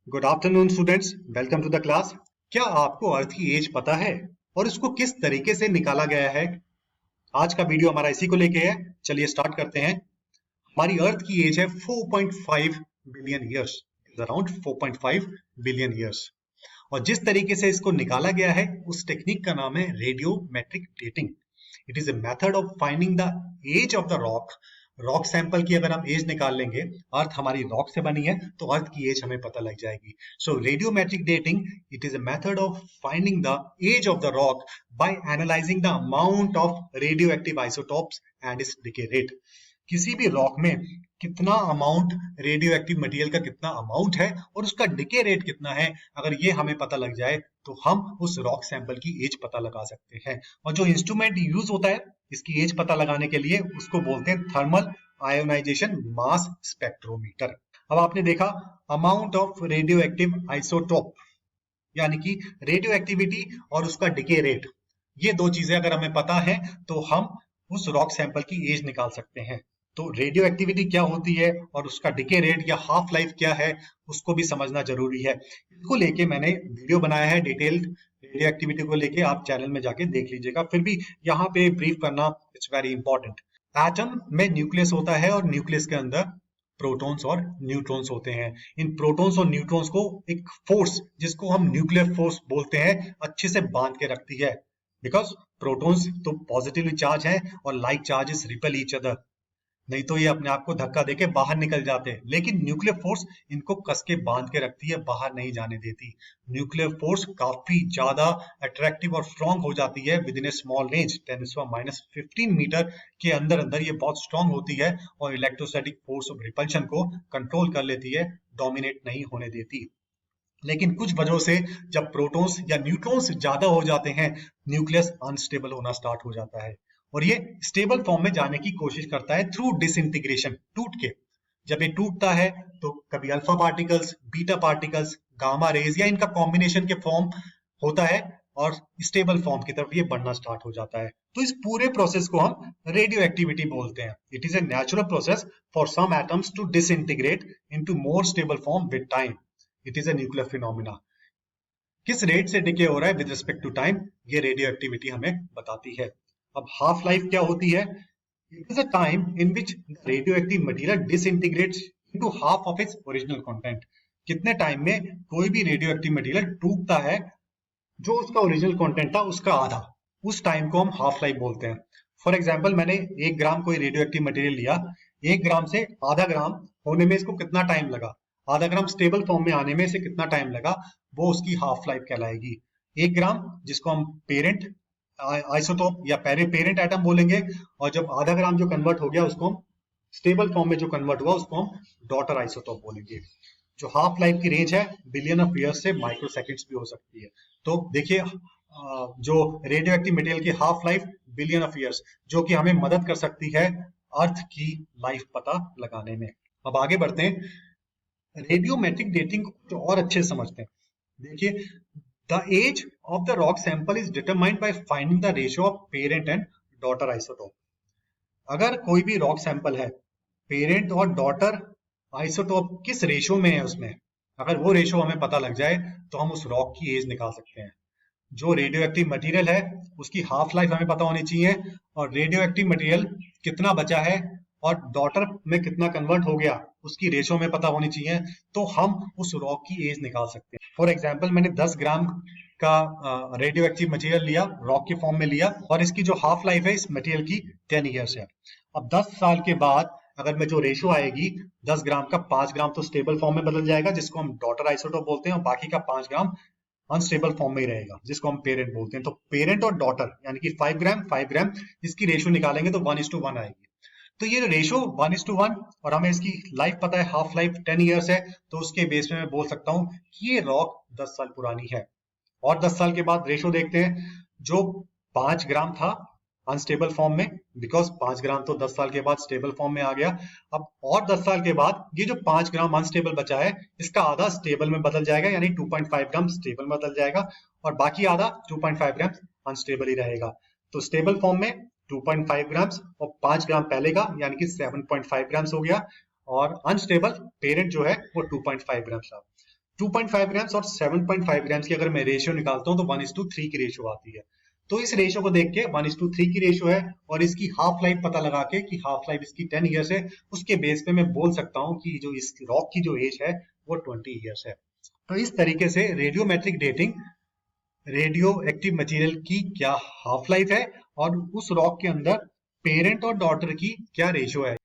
Good afternoon students, welcome to the class. क्या आपको अर्थ की एज पता है और इसको किस तरीके से निकाला गया है? आज का वीडियो हमारा इसी को लेके है। चलिए स्टार्ट करते हैं। हमारी अर्थ की एज है 4.5 billion years, around 4.5 billion years. और जिस तरीके से इसको निकाला गया है उस टेक्निक का नाम है radiometric dating. It is a method of finding the age of the rock sample की अगर हम एज निकाल लेंगे, अर्थ हमारी रॉक से बनी है तो अर्थ की एज हमें पता लग जाएगी। So radiometric dating, it is a method of finding the age of the rock by analysing the amount of radioactive isotopes and its decay rate. किसी भी रॉक में कितना अमाउंट रेडियो एक्टिव मटेरियल का कितना amount है और उसका decay rate कितना है, अगर ये हमें पता लग जाए तो हम उस रॉक सैंपल की एज पता लगा सकते हैं। और जो इंस्ट्रूमेंट यूज होता है इसकी एज पता लगाने के लिए उसको बोलते हैं थर्मल आयोनाइजेशन मास स्पेक्ट्रोमीटर। अब आपने देखा amount of radio active isotope यानी कि रेडियो एक्टिविटी और उसका डिके रेट, ये दो चीजें अगर हमें पता है तो हम उस रॉक सैंपल की एज निकाल सकते हैं। तो रेडियो एक्टिविटी क्या होती है और उसका डिके रेट या हाफ लाइफ क्या है उसको भी समझना जरूरी है। इसको लेके मैंने वीडियो बनाया है डिटेल्ड, रेडियो एक्टिविटी को लेके आप चैनल में जाके देख लीजिएगा। फिर भी यहाँ पे ब्रीफ करना इट्स वेरी इंपॉर्टेंट। एटम में न्यूक्लियस होता है और न्यूक्लियस के अंदर प्रोटॉन्स और न्यूट्रॉन्स होते हैं। इन प्रोटॉन्स और न्यूट्रॉन्स को एक फोर्स जिसको हम न्यूक्लियर फोर्स बोलते हैं अच्छे से बांध के रखती है। बिकॉज प्रोटॉन्स तो पॉजिटिवली चार्ज है और like charges repel each other, नहीं तो ये अपने आप को धक्का देके बाहर निकल जाते हैं। लेकिन न्यूक्लियर फोर्स इनको कस के बांध के रखती है, बाहर नहीं जाने देती। न्यूक्लियर फोर्स काफी ज्यादा अट्रैक्टिव और स्ट्रॉन्ग हो जाती है within a small range 10⁻⁻15 metre के अंदर अंदर ये बहुत स्ट्रॉन्ग होती है और इलेक्ट्रोस्टैटिक फोर्स ऑफ रिपल्शन को कंट्रोल कर लेती है, डोमिनेट नहीं होने देती। लेकिन कुछ वजहों से जब प्रोटॉन्स या न्यूट्रॉन्स ज्यादा हो जाते हैं, न्यूक्लियस अनस्टेबल होना स्टार्ट हो जाता है और ये स्टेबल फॉर्म में जाने की कोशिश करता है थ्रू डिसइंटीग्रेशन, टूट के। जब ये टूटता है तो कभी alpha particles, beta particles, gamma rays या इनका कॉम्बिनेशन के फॉर्म होता है और स्टेबल फॉर्म की तरफ ये बढ़ना स्टार्ट हो जाता है। तो इस पूरे प्रोसेस को हम रेडियो एक्टिविटी बोलते हैं। It is a natural process for some atoms to disintegrate into more stable form with time. It is a nuclear phenomena. किस रेट से डिके हो रहा है विद रिस्पेक्ट टू टाइम, ये रेडियो एक्टिविटी हमें बताती है। अब हाफ लाइफ क्या होती है? It is a time in which radioactive material disintegrates into half of its original content. कितने टाइम में कोई भी रेडियो एक्टिव मटेरियल टूटता है, जो उसका ओरिजिनल कंटेंट था उसका आधा, उस टाइम को हम हाफ लाइफ बोलते हैं। फॉर एग्जाम्पल, मैंने 1 ग्राम कोई रेडियो एक्टिव मटेरियल लिया, 1 ग्राम से आधा ग्राम होने में इसको कितना टाइम लगा, आधा ग्राम स्टेबल फॉर्म में आने में इसे कितना टाइम लगा, वो उसकी हाफ लाइफ कहलाएगी। 1 ग्राम जिसको हम पेरेंट आइसोटोप या पेरेंट एटम बोलेंगे, और जब आधा ग्राम जो कन्वर्ट हो गया उसको हम स्टेबल फॉर्म में जो कन्वर्ट हुआ उसको हम डॉटर आइसोटोप बोलेंगे। जो हाफ लाइफ की रेंज है बिलियन ऑफ ईयर्स से माइक्रो सेकेंड्स भी हो सकती है। तो देखिए जो रेडियो एक्टिव मटेरियल की half life billion of years, जो कि हमें मदद कर सकती है अर्थ की लाइफ पता लगाने में। अब आगे बढ़ते हैं, रेडियोमेट्रिक डेटिंग को कुछ और अच्छे समझते हैं। देखिए, the age of the rock sample is determined by finding the ratio of parent and daughter isotope. अगर कोई भी रॉक सैंपल है, पेरेंट और डॉटर आइसोटोप किस रेशियो में है उसमें, अगर वो रेशियो हमें पता लग जाए तो हम उस रॉक की एज निकाल सकते हैं। जो रेडियो एक्टिव मटेरियल है उसकी हाफ लाइफ हमें पता होनी चाहिए और रेडियो एक्टिव मटेरियल कितना बचा है और डॉटर में कितना कन्वर्ट हो गया उसकी रेशियो में पता होनी चाहिए, तो हम उस रॉक की एज निकाल सकते हैं। फॉर एग्जांपल, मैंने 10 ग्राम का रेडियो एक्टिव मटेरियल लिया, रॉक के फॉर्म में लिया, और इसकी जो हाफ लाइफ है इस मटेरियल की 10 ईयर्स है। अब 10 साल के बाद अगर मैं जो रेशियो आएगी 10 ग्राम का 5 ग्राम तो स्टेबल फॉर्म में बदल जाएगा जिसको हम डॉटर आइसोटोप बोलते हैं, और बाकी का 5 ग्राम अनस्टेबल फॉर्म में ही रहेगा जिसको हम पेरेंट बोलते हैं। तो पेरेंट और डॉटर यानी कि 5 ग्राम इसकी रेशियो निकालेंगे तो 1:1 आएगी। तो ये रेशियो 1:1 और हमें इसकी लाइफ पता है, हाफ लाइफ 10 ईयर्स है, तो उसके बेस में मैं बोल सकता हूं कि ये रॉक 10 साल पुरानी है। और 10 साल के बाद रेशियो देखते हैं, जो 5 ग्राम था अनस्टेबल फॉर्म में, बिकॉज 5 ग्राम तो 10 साल के बाद स्टेबल फॉर्म में आ गया। अब और 10 साल के बाद ये जो 5 ग्राम अनस्टेबल बचा है इसका आधा स्टेबल में बदल जाएगा, यानी 2.5 ग्राम स्टेबल में बदल जाएगा और बाकी आधा 2.5 ग्राम अनस्टेबल ही रहेगा। तो स्टेबल फॉर्म में 2.5 ग्राम्स और 5 ग्राम पहले का यानी कि 7.5 ग्राम्स हो गया, और अनस्टेबल पेरेंट जो है वो 2.5 ग्राम्स था। 2.5 ग्राम्स और 7.5 ग्राम्स की अगर मैं रेशियो निकालता हूँ तो 1:3 की रेशियो आती है। तो इस रेशियो को देख के 1:3 की रेशियो है और इसकी हाफ लाइफ पता लगा के कि हाफ लाइफ इसकी 10 ईयर्स है, उसके बेस पे मैं बोल सकता हूँ कि जो इस रॉक की जो एज है वो 20 ईयर्स है। तो इस तरीके से radiometric dating radio active material की क्या हाफ लाइफ है और उस रॉक के अंदर पेरेंट और डॉटर की क्या रेशियो है,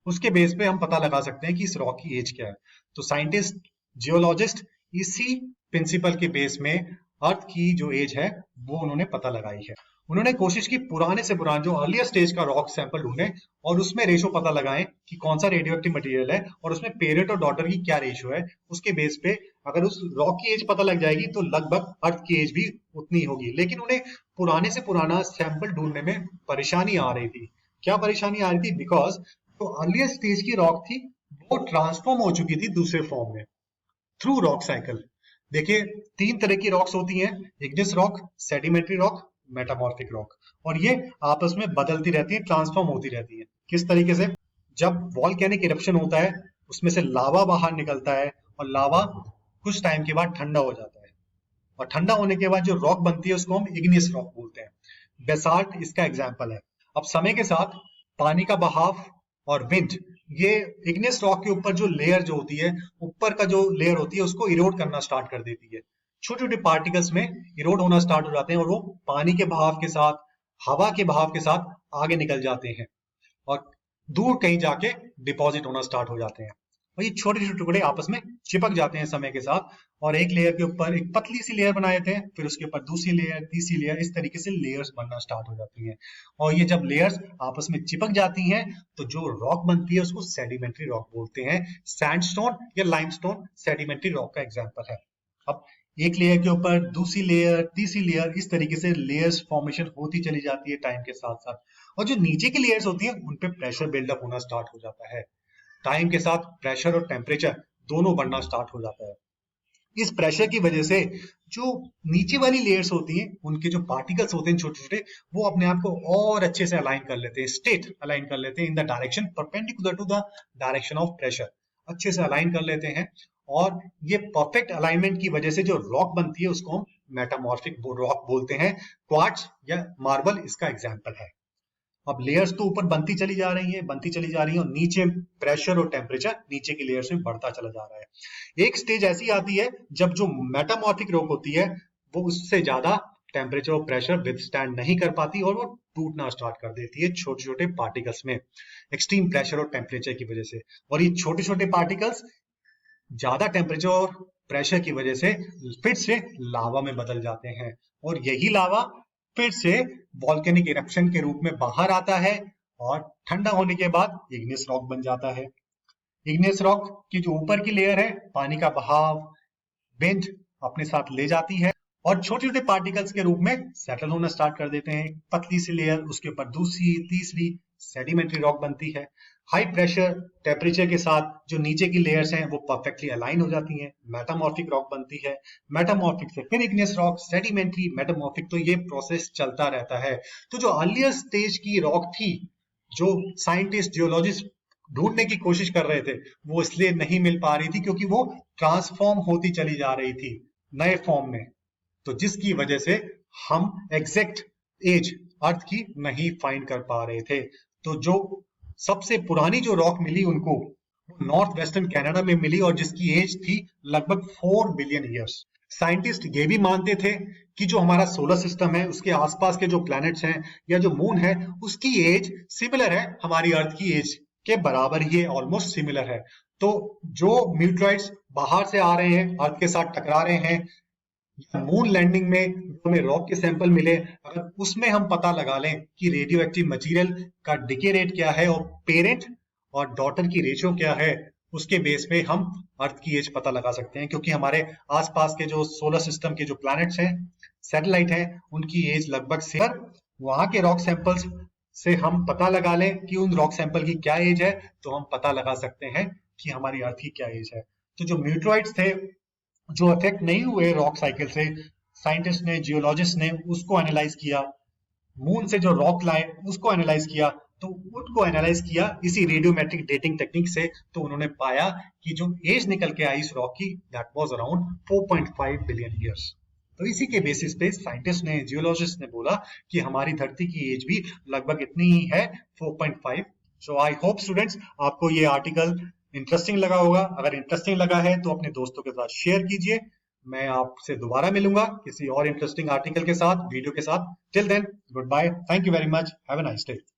उसके बेस पे हम पता लगा सकते हैं कि इस रॉक की एज क्या है। तो साइंटिस्ट, जियोलॉजिस्ट इसी प्रिंसिपल के बेस में अर्थ की जो एज है वो उन्होंने पता लगाई है। उन्होंने कोशिश की पुराने से पुराना जो अर्लियर स्टेज का रॉक सैंपल ढूंढे और उसमें रेशो पता लगाएं कि कौन सा रेडियो एक्टिव मटेरियल है और उसमें पेरेंट और डॉटर की क्या रेशो है। उसके बेस पे अगर उस रॉक की एज पता लग जाएगी तो लगभग अर्थ की एज भी उतनी होगी। लेकिन उन्हें पुराने से पुराना सैंपल ढूंढने में परेशानी आ रही थी। क्या परेशानी आ रही थी? बिकॉज जो अर्लियर स्टेज की रॉक थी वो ट्रांसफॉर्म हो चुकी थी दूसरे फॉर्म में थ्रू रॉक साइकिल। देखिए, 3 तरह की रॉक्स होती हैं, Ignis rock, sedimentary rock, metamorphic rock, और ये आपस में बदलती रहती है, ट्रांसफॉर्म होती रहती है। किस तरीके से? जब वॉल्केनिक इरप्शन होता है उसमें से लावा बाहर निकलता है और लावा कुछ टाइम के बाद ठंडा हो जाता है और ठंडा होने के बाद जो रॉक बनती है उसको हम इग्निस रॉक बोलते हैं। बेसाल्ट इसका एग्जाम्पल है। अब समय के साथ पानी का बहाव और विंड ये इग्निस रॉक के ऊपर जो लेयर जो होती है, ऊपर का जो लेयर होती है उसको इरोड करना स्टार्ट कर देती है। छोटे छोटे पार्टिकल्स में इरोड होना स्टार्ट हो जाते हैं और वो पानी के बहाव के साथ, हवा के बहाव के साथ आगे निकल जाते हैं और दूर कहीं जाके डिपॉजिट होना स्टार्ट हो जाते हैं। और ये छोटे छोटे टुकड़े आपस में चिपक जाते हैं समय के साथ और एक लेयर के ऊपर एक पतली सी लेयर बनाए थे, फिर उसके ऊपर दूसरी लेयर, तीसरी लेयर, इस तरीके से लेयर्स बनना स्टार्ट हो जाती हैं। और ये जब लेयर्स आपस में चिपक जाती हैं तो जो रॉक बनती है उसको सेडिमेंट्री रॉक बोलते हैं। सैंडस्टोन या लाइमस्टोन सेडिमेंट्री रॉक का एग्जांपल है। अब एक लेयर के ऊपर दूसरी लेयर, तीसरी लेयर, इस तरीके से लेयर्स फॉर्मेशन होती चली जाती है टाइम के साथ साथ। और जो नीचे की लेयर्स होती हैं उन पे प्रेशर बिल्डअप होना स्टार्ट हो जाता है। टाइम के साथ प्रेशर और टेम्परेचर दोनों बढ़ना स्टार्ट हो जाता है। इस प्रेशर की वजह से जो नीचे वाली लेयर्स होती हैं उनके जो पार्टिकल्स होते हैं छोटे छोटे, वो अपने आप को और अच्छे से अलाइन कर लेते हैं, स्टेट अलाइन कर लेते हैं in the direction perpendicular to the direction of pressure, अच्छे से अलाइन कर लेते हैं। और ये परफेक्ट अलाइनमेंट की वजह से जो रॉक बनती है उसको हम मेटामॉर्फिक रॉक बोलते हैं। क्वार्ट्ज या मार्बल इसका एग्जाम्पल है। अब लेयर्स तो ऊपर बनती चली जा रही है, बनती चली जा रही है और नीचे प्रेशर और टेम्परेचर नीचे की लेयर्स में बढ़ता चला जा रहा है। एक स्टेज ऐसी आती है जब जो मेटामॉर्फिक रॉक होती है वो उससे ज्यादा टेम्परेचर और प्रेशर विथस्टैंड नहीं कर पाती और वो टूटना स्टार्ट कर देती है छोटे छोटे पार्टिकल्स में, एक्सट्रीम प्रेशर और टेम्परेचर की वजह से। और ये छोटे छोटे पार्टिकल्स ज्यादा टेम्परेचर और प्रेशर की वजह से फिर से लावा में बदल जाते हैं और यही लावा फिर से वॉल्केनिक इरप्शन के रूप में बाहर आता है और ठंडा होने के बाद इग्निस रॉक बन जाता है। इग्निस रॉक की जो ऊपर की लेयर है पानी का बहाव, विंड अपने साथ ले जाती है और छोटे छोटे पार्टिकल्स के रूप में सेटल होना स्टार्ट कर देते हैं। पतली सी लेयर, उसके ऊपर दूसरी, तीसरी सेडिमेंट्री रॉक बनती है। हाई प्रेशर टेम्परेचर के साथ जो नीचे की लेयर्स हैं वो परफेक्टली अलाइन हो जाती हैं, मेटामॉर्फिक रॉक बनती है। मेटामॉर्फिक से फिर इग्नियस रॉक, सेडिमेंट्री, मेटामॉर्फिक, तो ये प्रोसेस चलता रहता है। तो जो अर्लियर स्टेज की रॉक थी जो साइंटिस्ट, जियोलॉजिस्ट ढूंढने की कोशिश कर रहे थे वो इसलिए नहीं मिल पा रही थी क्योंकि वो ट्रांसफॉर्म होती चली जा रही थी नए फॉर्म में, तो जिसकी वजह से हम एग्जैक्ट एज अर्थ की नहीं फाइंड कर पा रहे थे। तो जो सबसे पुरानी जो रॉक मिली उनको नॉर्थ वेस्टर्न कनाडा में मिली और जिसकी एज थी लगभग 4 बिलियन ईयर्स। साइंटिस्ट ये भी मानते थे कि जो हमारा सोलर सिस्टम है उसके आसपास के जो प्लैनेट्स हैं या जो मून है उसकी एज सिमिलर है हमारी अर्थ की एज के बराबर, ये ऑलमोस्ट सिमिलर है। तो जो मीटरॉइड्स बाहर से आ रहे हैं, अर्थ के साथ टकरा रहे हैं, मून लैंडिंग में हमें रॉक के सैंपल मिले, अगर उसमें हम पता लगा लें कि रेडियो एक्टिव मटीरियल का डिके रेट क्या है और पेरेंट और डॉटर की रेशियो क्या है, उसके बेस पे हम अर्थ की एज पता लगा सकते हैं। क्योंकि हमारे आसपास के जो सोलर सिस्टम के जो प्लैनेट्स हैं, सैटेलाइट हैं, उनकी एज लगभग सिमिलर, वहां के रॉक सैंपल्स से हम पता लगा लें कि उन रॉक सैंपल की क्या एज है तो हम पता लगा सकते हैं कि हमारी अर्थ की क्या एज है। तो जो म्यूटरॉइड्स थे जो अफेक्ट नहीं हुए रॉक साइकिल से, साइंटिस्ट ने, जियोलॉजिस्ट ने उसको एनालाइज किया, मून से जो रॉक लाए उसको एनालाइज किया तो उनको एनालाइज किया इसी रेडियोमेट्रिक डेटिंग टेक्निक से, तो उन्होंने पाया कि जो एज निकल के आई इस रॉक की, that was around 4.5 billion years. तो इसी के बेसिस पे साइंटिस्ट ने, जियोलॉजिस्ट ने बोला कि हमारी धरती की एज भी लगभग इतनी ही है, 4.5। सो आई होप स्टूडेंट्स आपको ये आर्टिकल इंटरेस्टिंग लगा होगा। अगर इंटरेस्टिंग लगा है तो अपने दोस्तों के साथ शेयर कीजिए। मैं आपसे दोबारा मिलूंगा किसी और इंटरेस्टिंग आर्टिकल के साथ, वीडियो के साथ। Till then, good bye, thank you very much, have a nice day.